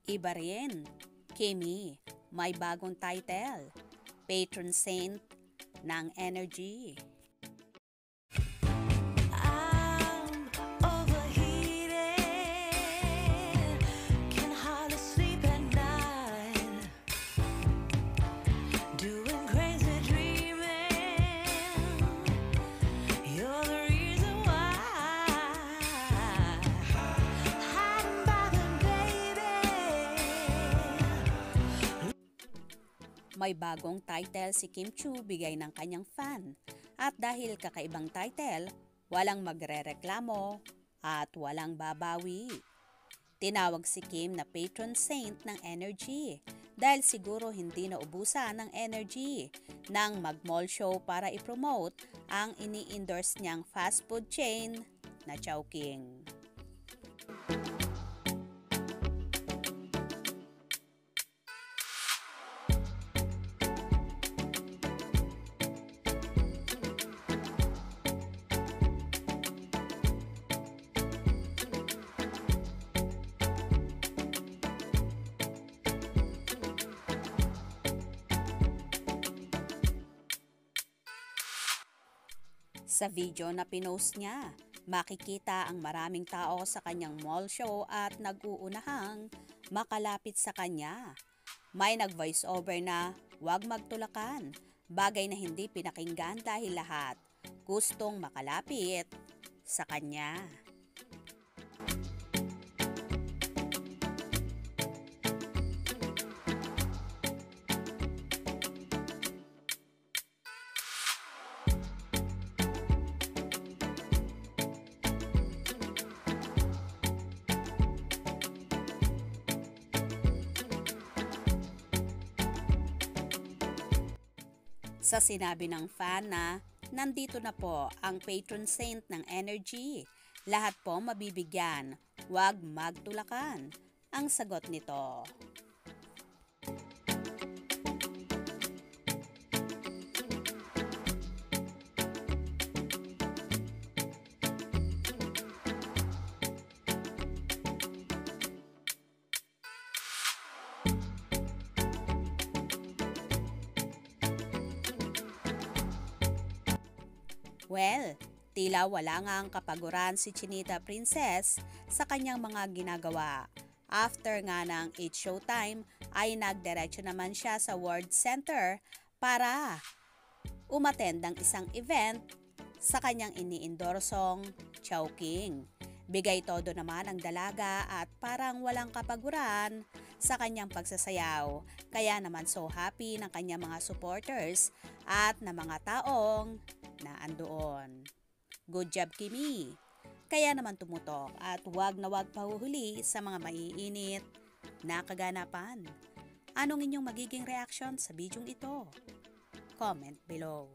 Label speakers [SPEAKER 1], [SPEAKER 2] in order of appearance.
[SPEAKER 1] Iba rin. Kimi, may bagong title. Patron Saint ng Energy.
[SPEAKER 2] I'm overheated, can hardly sleep at night, doing crazy dreaming. You're the reason why. Hiding by the baby.
[SPEAKER 1] May bagong title si Kim Chiu bigay ng kanyang fan. At dahil kakaibang title, walang magrereklamo at walang babawi. Tinawag si Kim na Patron Saint ng Energy dahil siguro hindi naubusan ng energy nang mag-mall show para i-promote ang ini-endorse niyang fast food chain na Chowking. Sa video na pinost niya, makikita ang maraming tao sa kanyang mall show at nag-uunahang makalapit sa kanya. May nag-voice over na huwag magtulakan, bagay na hindi pinakinggan dahil lahat gustong makalapit sa kanya. Sa sinabi ng fan na nandito na po ang Patron Saint ng Energy, lahat po mabibigyan, huwag magtulakan. Ang sagot nito. Well, tila wala nga ang kapaguran si Chinita Princess sa kanyang mga ginagawa. After nga ng It's Showtime ay nagdiretso naman siya sa World Center para umattend ng isang event sa kanyang iniendorsong Chowking. Bigay todo naman ang dalaga at parang walang kapaguran sa kanyang pagsasayaw. Kaya naman so happy ng kanyang mga supporters at na mga taong na andoon. Good job, Kimi! Kaya naman tumutok at wag na wag pahuhuli sa mga maiinit na kaganapan. Anong inyong magiging reaction sa bidyong ito? Comment below.